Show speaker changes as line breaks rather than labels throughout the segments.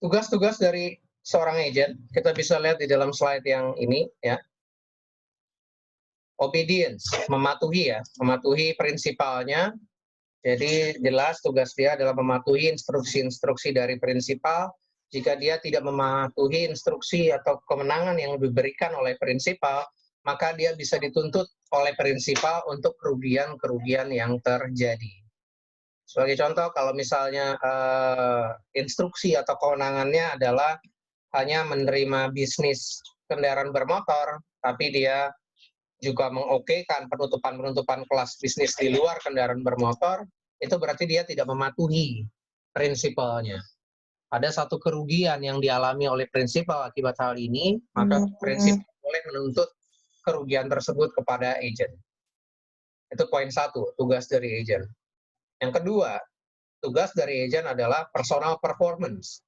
Tugas-tugas dari seorang agent, kita bisa lihat di dalam slide yang ini ya. Obedience, mematuhi ya, mematuhi prinsipalnya. Jadi jelas tugas dia adalah mematuhi instruksi-instruksi dari prinsipal. Jika dia tidak mematuhi instruksi atau kewenangan yang diberikan oleh prinsipal, maka dia bisa dituntut oleh prinsipal untuk kerugian-kerugian yang terjadi. Sebagai contoh, kalau misalnya instruksi atau kewenangannya adalah hanya menerima bisnis kendaraan bermotor, tapi dia juga mengokekan penutupan-penutupan kelas bisnis di luar kendaraan bermotor, itu berarti dia tidak mematuhi prinsipalnya. Ada satu kerugian yang dialami oleh prinsipal akibat hal ini, maka prinsipal boleh menuntut kerugian tersebut kepada agent. Itu poin satu, tugas dari agent. Yang kedua, tugas dari agent adalah personal performance.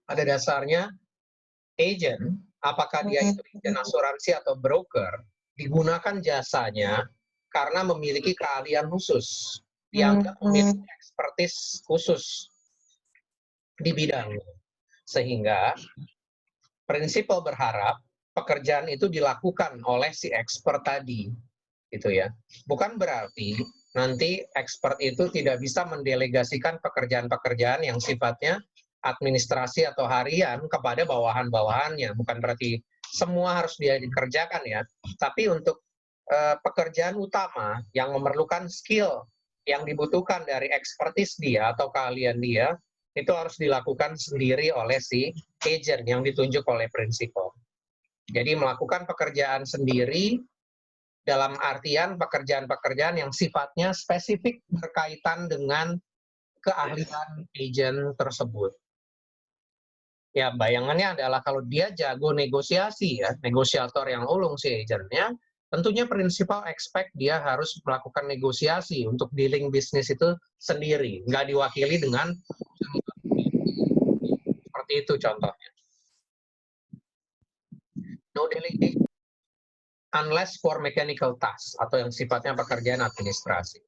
Pada dasarnya, agent, apakah dia itu agent asuransi atau broker, digunakan jasanya karena memiliki keahlian khusus, dianggap memiliki ekspertis khusus di bidangnya. Sehingga prinsipal berharap pekerjaan itu dilakukan oleh si expert tadi, gitu ya. Bukan berarti nanti expert itu tidak bisa mendelegasikan pekerjaan-pekerjaan yang sifatnya administrasi atau harian kepada bawahan-bawahannya. Bukan berarti semua harus dia dikerjakan ya, tapi untuk pekerjaan utama yang memerlukan skill yang dibutuhkan dari ekspertis dia atau keahlian dia, itu harus dilakukan sendiri oleh si agent yang ditunjuk oleh prinsipal. Jadi melakukan pekerjaan sendiri dalam artian pekerjaan-pekerjaan yang sifatnya spesifik berkaitan dengan keahlian agent tersebut. Ya, bayangannya adalah kalau dia jago negosiasi ya, negosiator yang ulung si agentnya, tentunya prinsipal expect dia harus melakukan negosiasi untuk dealing bisnis itu sendiri, nggak diwakili dengan seperti itu contohnya. No delegation unless for mechanical task atau yang sifatnya pekerjaan administrasi.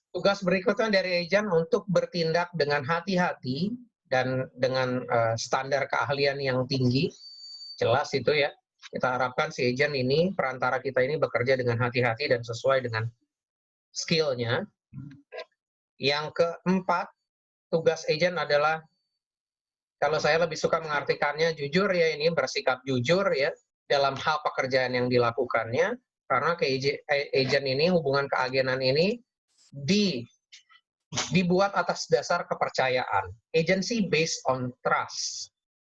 Tugas berikutnya dari agent untuk bertindak dengan hati-hati dan dengan standar keahlian yang tinggi, jelas itu ya. Kita harapkan si agent ini, perantara kita ini bekerja dengan hati-hati dan sesuai dengan skill-nya. Yang keempat, tugas agent adalah, kalau saya lebih suka mengartikannya jujur ya, ini bersikap jujur ya dalam hal pekerjaan yang dilakukannya, karena ke agent ini, hubungan keagenan ini dibuat atas dasar kepercayaan. Agency based on trust.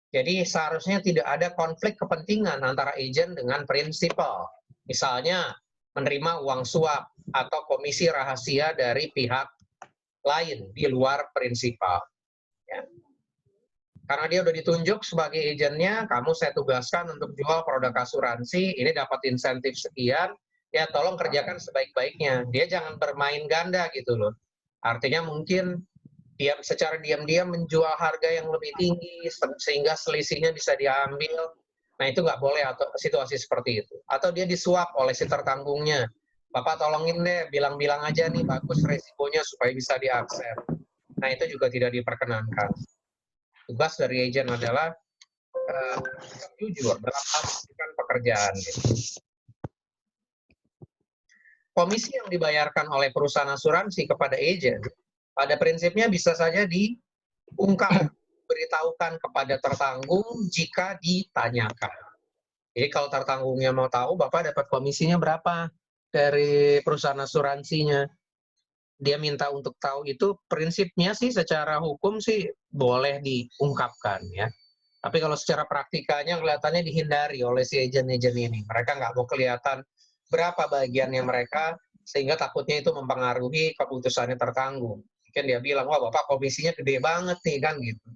Jadi seharusnya tidak ada konflik kepentingan antara agent dengan prinsipal. Misalnya menerima uang suap atau komisi rahasia dari pihak lain di luar prinsipal. Ya. Karena dia udah ditunjuk sebagai agentnya, kamu saya tugaskan untuk jual produk asuransi, ini dapat insentif sekian, ya tolong kerjakan sebaik-baiknya. Dia jangan bermain ganda gitu loh. Artinya mungkin dia secara diam-diam menjual harga yang lebih tinggi sehingga selisihnya bisa diambil. Nah itu nggak boleh atau situasi seperti itu. Atau dia disuap oleh si tertanggungnya. Bapak tolongin deh, bilang-bilang aja nih bagus resikonya supaya bisa diakses. Nah itu juga tidak diperkenankan. Tugas dari agent adalah jujur dalam hal melakukan pekerjaan. Komisi yang dibayarkan oleh perusahaan asuransi kepada agent pada prinsipnya bisa saja diungkap, beritahukan kepada tertanggung jika ditanyakan. Jadi kalau tertanggungnya mau tahu, Bapak dapat komisinya berapa dari perusahaan asuransinya. Dia minta untuk tahu itu, prinsipnya sih secara hukum sih boleh diungkapkan ya. Tapi kalau secara praktikanya kelihatannya dihindari oleh si agent-agent ini. Mereka nggak mau kelihatan berapa bagiannya mereka, sehingga takutnya itu mempengaruhi keputusannya tertanggung. Mungkin dia bilang, wah Bapak komisinya gede banget nih, kan gitu.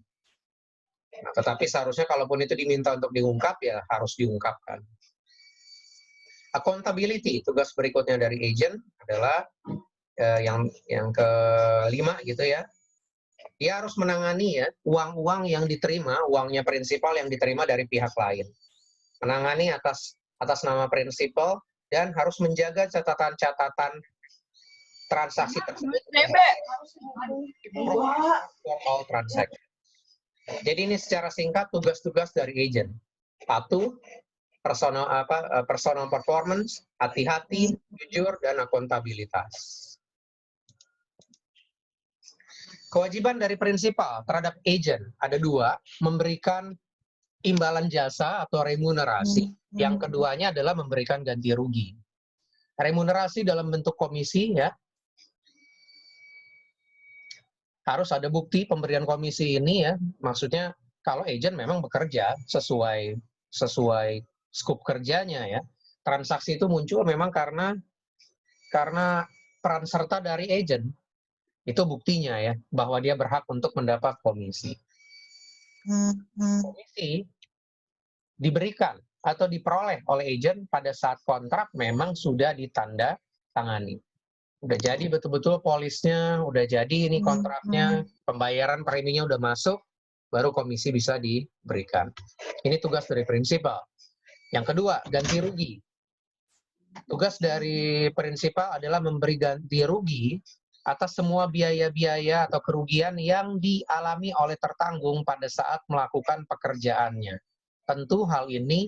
Nah, tetapi seharusnya kalaupun itu diminta untuk diungkap, ya harus diungkapkan. Accountability, tugas berikutnya dari agent adalah yang kelima gitu ya. Dia harus menangani ya uang-uang yang diterima, uangnya prinsipal yang diterima dari pihak lain. Menangani atas atas nama prinsipal dan harus menjaga catatan-catatan transaksi tersebut for all transaction. Jadi ini secara singkat tugas-tugas dari agent. Patuh, personal performance, hati-hati, jujur, dan akuntabilitas. Kewajiban dari prinsipal terhadap agent ada 2, memberikan imbalan jasa atau remunerasi. Yang keduanya adalah memberikan ganti rugi. Remunerasi dalam bentuk komisi, ya. Harus ada bukti pemberian komisi ini, ya. Maksudnya kalau agent memang bekerja sesuai skup kerjanya, ya. Transaksi itu muncul memang karena peran serta dari agent. Itu buktinya, ya, bahwa dia berhak untuk mendapat komisi. Komisi diberikan atau diperoleh oleh agent pada saat kontrak memang sudah ditanda tangani. Udah jadi betul-betul polisnya, udah jadi ini kontraknya, pembayaran preminya udah masuk, baru komisi bisa diberikan. Ini tugas dari prinsipal. Yang kedua, ganti rugi. Tugas dari prinsipal adalah memberi ganti rugi atas semua biaya-biaya atau kerugian yang dialami oleh tertanggung pada saat melakukan pekerjaannya. Tentu hal ini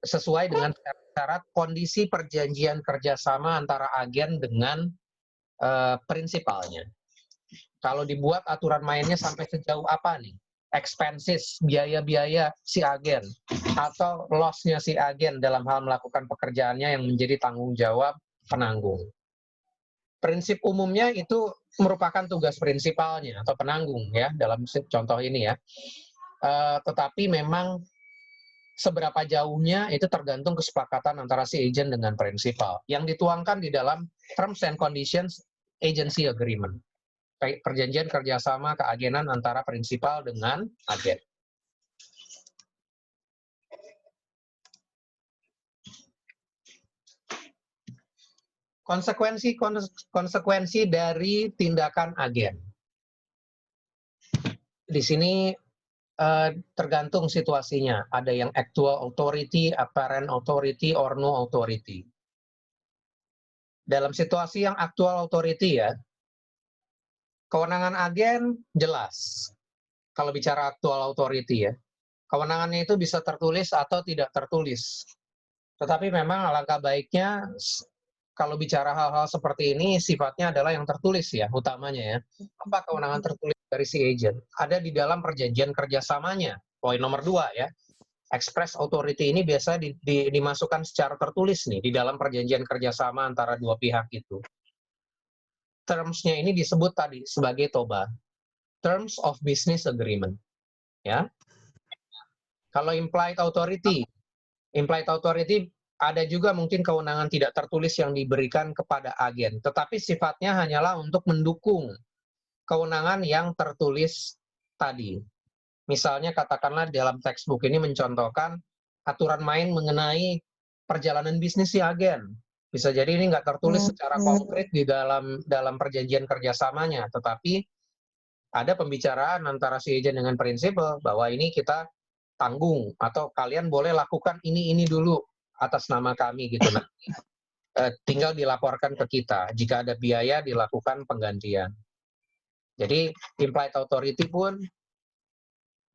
sesuai dengan syarat kondisi perjanjian kerjasama antara agen dengan prinsipalnya. Kalau dibuat aturan mainnya sampai sejauh apa nih? Expenses, biaya-biaya si agen, atau loss-nya si agen dalam hal melakukan pekerjaannya yang menjadi tanggung jawab penanggung. Prinsip umumnya itu merupakan tugas prinsipalnya atau penanggung, ya, dalam contoh ini, ya. Tetapi memang seberapa jauhnya itu tergantung kesepakatan antara si agent dengan prinsipal yang dituangkan di dalam Terms and Conditions Agency Agreement, perjanjian kerjasama keagenan antara prinsipal dengan agen. Konsekuensi dari tindakan agen. Di sini tergantung situasinya. Ada yang actual authority, apparent authority, or no authority. Dalam situasi yang actual authority, ya, kewenangan agen jelas. Kalau bicara actual authority, ya, kewenangannya itu bisa tertulis atau tidak tertulis. Tetapi memang alangkah baiknya kalau bicara hal-hal seperti ini sifatnya adalah yang tertulis, ya, utamanya, ya. Apa kewenangan tertulis dari si agent? Ada di dalam perjanjian kerjasamanya. Poin nomor 2, ya. Express authority ini biasa dimasukkan secara tertulis nih di dalam perjanjian kerjasama antara dua pihak itu. Terms-nya ini disebut tadi sebagai TOBA, Terms of Business Agreement, ya. Kalau implied authority ada juga mungkin kewenangan tidak tertulis yang diberikan kepada agen, tetapi sifatnya hanyalah untuk mendukung kewenangan yang tertulis tadi. Misalnya katakanlah dalam textbook ini mencontohkan aturan main mengenai perjalanan bisnis si agen. Bisa jadi ini nggak tertulis secara konkret di dalam perjanjian kerjasamanya, tetapi ada pembicaraan antara si agen dengan prinsipal bahwa ini kita tanggung atau kalian boleh lakukan ini dulu atas nama kami gitu. Nah, tinggal dilaporkan ke kita. Jika ada biaya dilakukan penggantian. Jadi implied authority pun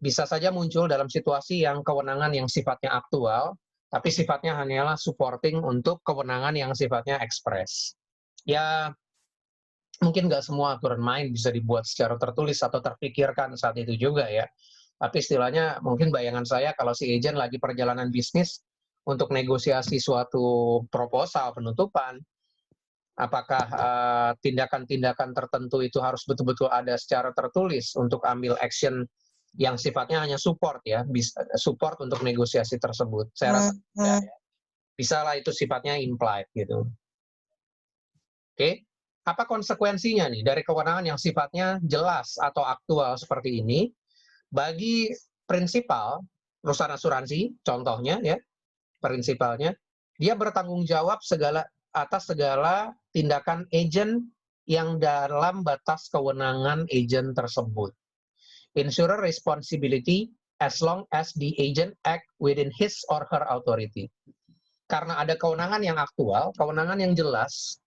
bisa saja muncul dalam situasi yang kewenangan yang sifatnya aktual, tapi sifatnya hanyalah supporting untuk kewenangan yang sifatnya ekspres. Ya, mungkin nggak semua aturan main bisa dibuat secara tertulis atau terpikirkan saat itu juga, ya. Tapi istilahnya mungkin bayangan saya kalau si agent lagi perjalanan bisnis untuk negosiasi suatu proposal penutupan, apakah tindakan-tindakan tertentu itu harus betul-betul ada secara tertulis untuk ambil action yang sifatnya hanya support, ya, support untuk negosiasi tersebut. Saya rasa ya, bisa lah itu sifatnya implied gitu. Oke, apa konsekuensinya nih dari kewenangan yang sifatnya jelas atau aktual seperti ini? Bagi prinsipal perusahaan asuransi, contohnya, ya, prinsipalnya, dia bertanggung jawab atas segala tindakan agent yang dalam batas kewenangan agent tersebut. Insurer responsibility as long as the agent act within his or her authority. Karena ada kewenangan yang aktual, kewenangan yang jelas,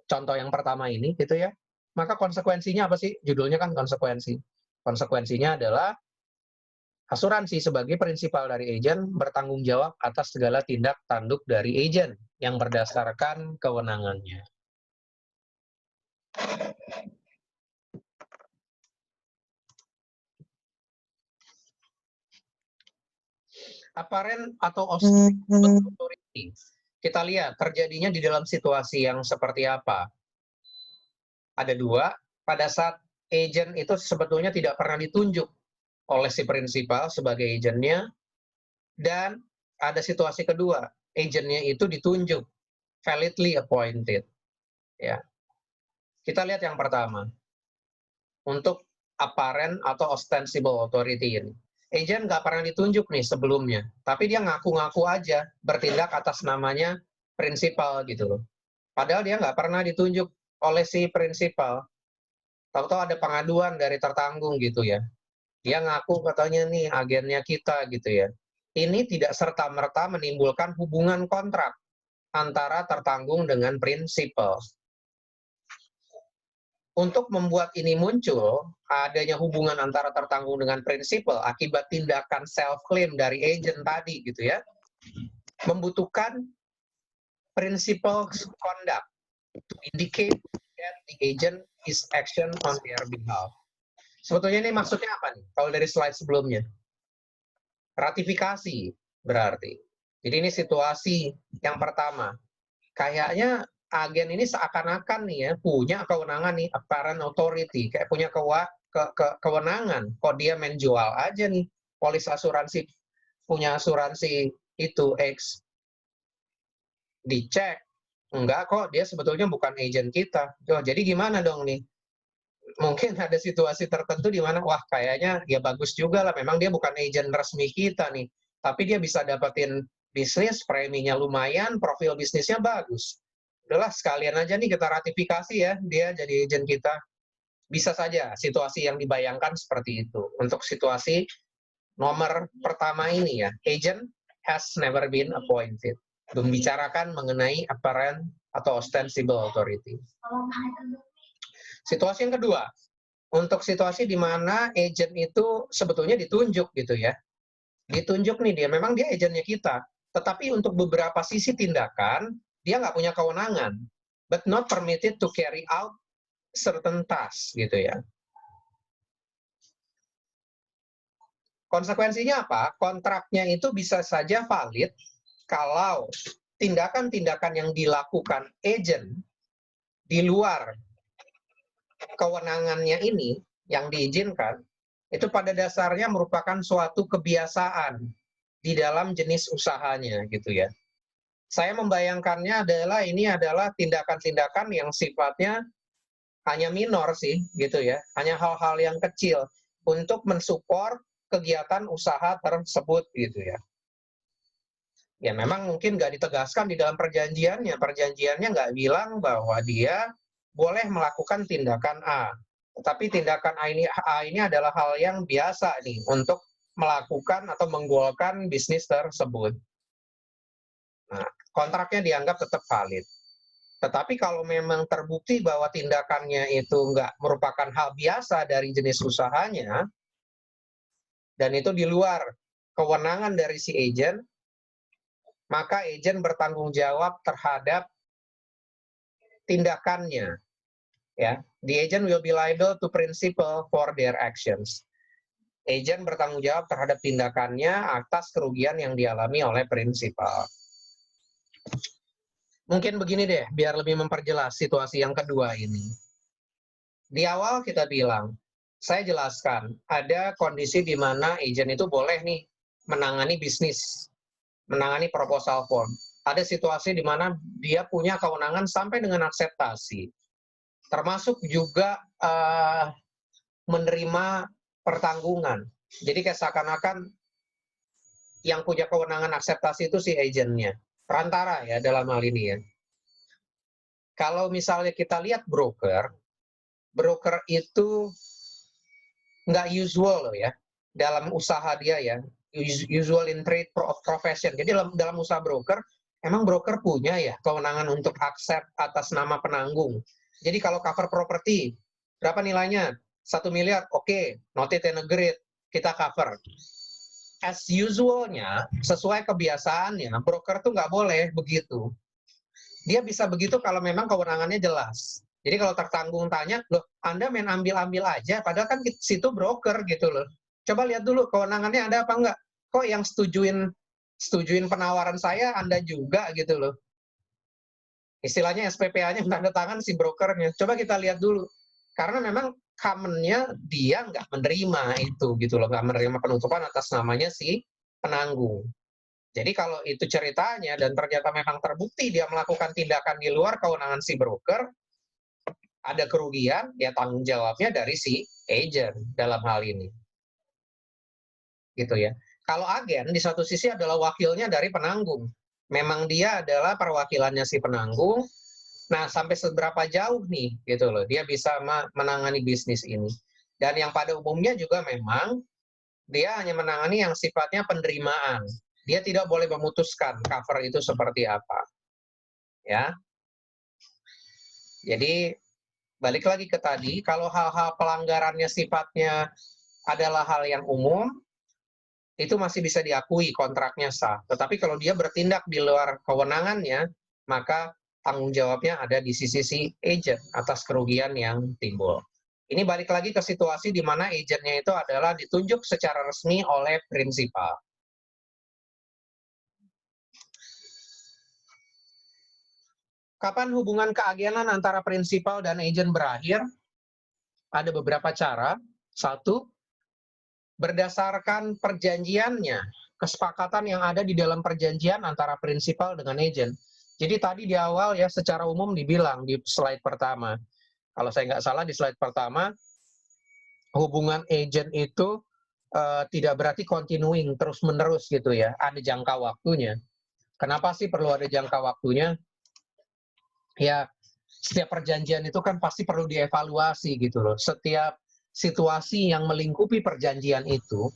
contoh yang pertama ini gitu ya, maka konsekuensinya apa sih? Judulnya kan konsekuensi. Konsekuensinya adalah asuransi sebagai prinsipal dari agen bertanggung jawab atas segala tindak tanduk dari agen yang berdasarkan kewenangannya. Apparent atau authority. Kita lihat terjadinya di dalam situasi yang seperti apa. Ada dua, pada saat agent itu sebetulnya tidak pernah ditunjuk oleh si prinsipal sebagai agennya, dan ada situasi kedua, agennya itu ditunjuk, validly appointed. Ya. Kita lihat yang pertama, untuk apparent atau ostensible authority ini. Agent nggak pernah ditunjuk nih sebelumnya, tapi dia ngaku-ngaku aja bertindak atas namanya prinsipal gitu loh. Padahal dia nggak pernah ditunjuk oleh si prinsipal. Tahu-tahu ada pengaduan dari tertanggung gitu ya. Dia ngaku katanya nih agennya kita gitu ya. Ini tidak serta-merta menimbulkan hubungan kontrak antara tertanggung dengan prinsipal. Untuk membuat ini muncul, adanya hubungan antara tertanggung dengan prinsipal akibat tindakan self-claim dari agent tadi gitu ya, membutuhkan principal conduct to indicate that the agent is action on their behalf. Sebetulnya ini maksudnya apa nih? Kalau dari slide sebelumnya, ratifikasi berarti. Jadi ini situasi yang pertama. Kayaknya agen ini seakan-akan nih ya punya kewenangan nih, apparent authority, kayak punya kewenangan. Kok dia main jual aja nih polis asuransi, punya asuransi itu X, dicek enggak kok, dia sebetulnya bukan agent kita. Jadi gimana dong nih? Mungkin ada situasi tertentu di mana wah kayaknya ya bagus juga lah, memang dia bukan agent resmi kita nih, tapi dia bisa dapetin bisnis, preminya lumayan, profil bisnisnya bagus. Udahlah sekalian aja nih kita ratifikasi ya, dia jadi agent kita. Bisa saja situasi yang dibayangkan seperti itu. Untuk situasi nomor pertama ini ya, agent has never been appointed. Membicarakan mengenai apparent atau ostensible authority. Situasi yang kedua, untuk situasi di mana agent itu sebetulnya ditunjuk gitu ya. Ditunjuk nih dia, memang dia agennya kita. Tetapi untuk beberapa sisi tindakan, dia nggak punya kewenangan. But not permitted to carry out certain tasks gitu ya. Konsekuensinya apa? Kontraknya itu bisa saja valid kalau tindakan-tindakan yang dilakukan agent di luar kewenangannya ini yang diizinkan, itu pada dasarnya merupakan suatu kebiasaan di dalam jenis usahanya gitu ya. Saya membayangkannya adalah ini adalah tindakan-tindakan yang sifatnya hanya minor sih gitu ya, hanya hal-hal yang kecil untuk mensupport kegiatan usaha tersebut gitu ya. Ya memang mungkin nggak ditegaskan di dalam perjanjiannya nggak bilang bahwa dia boleh melakukan tindakan A. Tetapi tindakan A ini adalah hal yang biasa nih untuk melakukan atau menggolkan bisnis tersebut. Nah, kontraknya dianggap tetap valid. Tetapi kalau memang terbukti bahwa tindakannya itu nggak merupakan hal biasa dari jenis usahanya, dan itu di luar kewenangan dari si agent, maka agent bertanggung jawab terhadap tindakannya. Ya, the agent will be liable to principal for their actions. Agent bertanggung jawab terhadap tindakannya atas kerugian yang dialami oleh prinsipal. Mungkin begini deh, biar lebih memperjelas situasi yang kedua ini. Di awal kita bilang, saya jelaskan, ada kondisi di mana agent itu boleh nih menangani bisnis, menangani proposal form. Ada situasi di mana dia punya kewenangan sampai dengan akseptasi. Termasuk juga menerima pertanggungan. Jadi kayak seakan-akan yang punya kewenangan akseptasi itu si agentnya. Perantara ya dalam hal ini ya. Kalau misalnya kita lihat broker itu nggak usual loh ya. dalam usaha dia ya, usual in trade profession. Jadi dalam usaha broker, emang broker punya ya kewenangan untuk accept atas nama penanggung. Jadi kalau cover properti, berapa nilainya? 1 miliar, oke, noted and agreed, kita cover. As usualnya, sesuai kebiasaannya, broker tuh nggak boleh begitu. Dia bisa begitu kalau memang kewenangannya jelas. Jadi kalau tertanggung tanya, loh Anda main ambil-ambil aja, padahal kan situ broker gitu loh. Coba lihat dulu kewenangannya ada apa enggak. Kok yang setujuin penawaran saya Anda juga gitu loh. Istilahnya SPPA-nya tanda tangan si brokernya. Coba kita lihat dulu. Karena memang common-nya dia nggak menerima itu gitu loh, nggak menerima penutupan atas namanya si penanggung. Jadi kalau itu ceritanya dan ternyata memang terbukti dia melakukan tindakan di luar kewenangan si broker, ada kerugian, ya tanggung jawabnya dari si agent dalam hal ini. Gitu ya. Kalau agen di satu sisi adalah wakilnya dari penanggung. Memang dia adalah perwakilannya si penanggung. Nah, sampai seberapa jauh nih gitu loh, dia bisa menangani bisnis ini. Dan yang pada umumnya juga memang dia hanya menangani yang sifatnya penerimaan. Dia tidak boleh memutuskan cover itu seperti apa. Ya. Jadi balik lagi ke tadi, kalau hal-hal pelanggarannya sifatnya adalah hal yang umum, itu masih bisa diakui kontraknya sah. Tetapi kalau dia bertindak di luar kewenangannya, maka tanggung jawabnya ada di sisi si agent atas kerugian yang timbul. Ini balik lagi ke situasi di mana agentnya itu adalah ditunjuk secara resmi oleh prinsipal. Kapan hubungan keagenan antara prinsipal dan agent berakhir? Ada beberapa cara. Satu, berdasarkan perjanjiannya, kesepakatan yang ada di dalam perjanjian antara prinsipal dengan agent. Jadi tadi di awal ya secara umum dibilang di slide pertama, kalau saya nggak salah di slide pertama, hubungan agent itu tidak berarti continuing, terus-menerus gitu ya, ada jangka waktunya. Kenapa sih perlu ada jangka waktunya? Ya, setiap perjanjian itu kan pasti perlu dievaluasi gitu loh. Setiap situasi yang melingkupi perjanjian itu,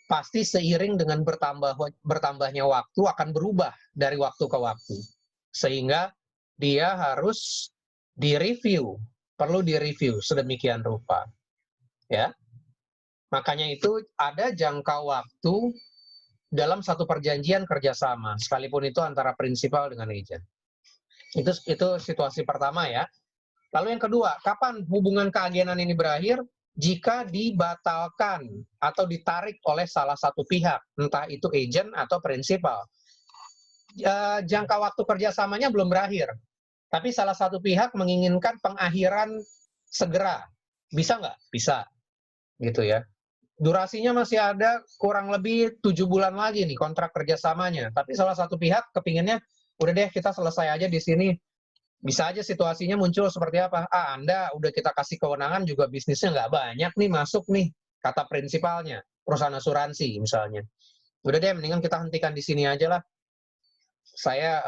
pasti seiring dengan bertambahnya waktu akan berubah dari waktu ke waktu. Sehingga dia harus direview, perlu direview sedemikian rupa. Ya. Makanya itu ada jangka waktu dalam satu perjanjian kerjasama, sekalipun itu antara prinsipal dengan agent. Itu situasi pertama ya. Lalu yang kedua, kapan hubungan keagenan ini berakhir? Jika dibatalkan atau ditarik oleh salah satu pihak, entah itu agent atau prinsipal. Jangka waktu kerjasamanya belum berakhir, tapi salah satu pihak menginginkan pengakhiran segera. Bisa nggak? Bisa. Gitu ya. Durasinya masih ada kurang lebih 7 bulan lagi nih kontrak kerjasamanya. Tapi salah satu pihak kepinginnya, udah deh kita selesai aja di sini. Bisa aja situasinya muncul seperti apa? Anda udah kita kasih kewenangan juga bisnisnya nggak banyak nih masuk nih, kata prinsipalnya, perusahaan asuransi misalnya. Udah deh, mendingan kita hentikan di sini aja lah. Saya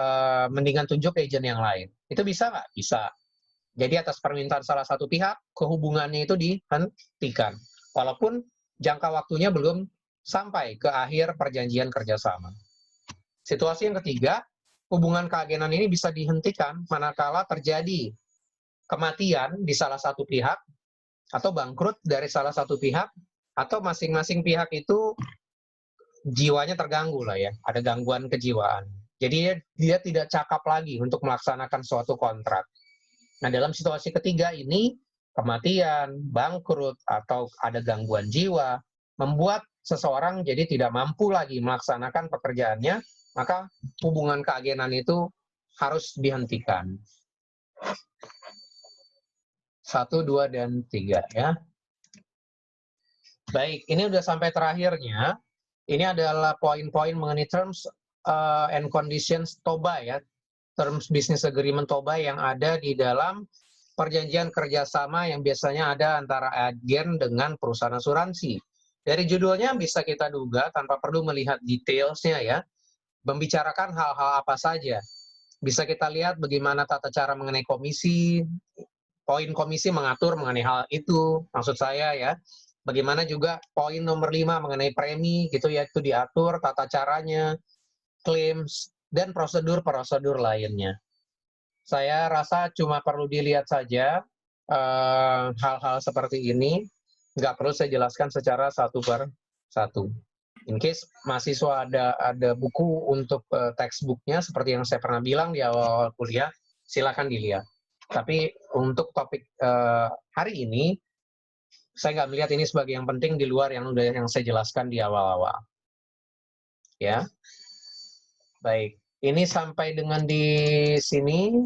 mendingan tunjuk agent yang lain. Itu bisa nggak? Bisa. Jadi atas permintaan salah satu pihak, kehubungannya itu dihentikan. Walaupun jangka waktunya belum sampai ke akhir perjanjian kerjasama. Situasi yang ketiga, hubungan keagenan ini bisa dihentikan manakala terjadi kematian di salah satu pihak, atau bangkrut dari salah satu pihak, atau masing-masing pihak itu jiwanya terganggu lah ya, ada gangguan kejiwaan. Jadi dia tidak cakap lagi untuk melaksanakan suatu kontrak. Nah dalam situasi ketiga ini, kematian, bangkrut, atau ada gangguan jiwa, membuat seseorang jadi tidak mampu lagi melaksanakan pekerjaannya, maka hubungan keagenan itu harus dihentikan. 1, 2, dan 3 ya. Baik, ini udah sampai terakhirnya. Ini adalah poin-poin mengenai terms and conditions TOBA ya. Terms Business Agreement TOBA yang ada di dalam perjanjian kerjasama yang biasanya ada antara agen dengan perusahaan asuransi. Dari judulnya bisa kita duga tanpa perlu melihat detailsnya ya, membicarakan hal-hal apa saja. Bisa kita lihat bagaimana tata cara mengenai komisi, poin komisi mengatur mengenai hal itu, maksud saya ya, Bagaimana juga poin nomor 5 mengenai premi gitu ya, itu diatur tata caranya, claims, dan prosedur-prosedur lainnya. Saya rasa cuma perlu dilihat saja hal-hal seperti ini, nggak perlu saya jelaskan secara satu per satu. In case mahasiswa ada buku untuk textbook-nya seperti yang saya pernah bilang di awal kuliah, silakan dilihat. Tapi untuk topik hari ini, saya nggak melihat ini sebagai yang penting di luar yang saya jelaskan di awal-awal. Ya, baik. Ini sampai dengan di sini.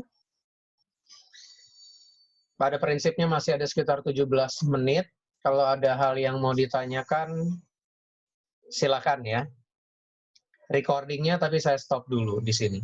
Pada prinsipnya masih ada sekitar 17 menit. Kalau ada hal yang mau ditanyakan, silakan ya. Recordingnya tapi saya stop dulu di sini.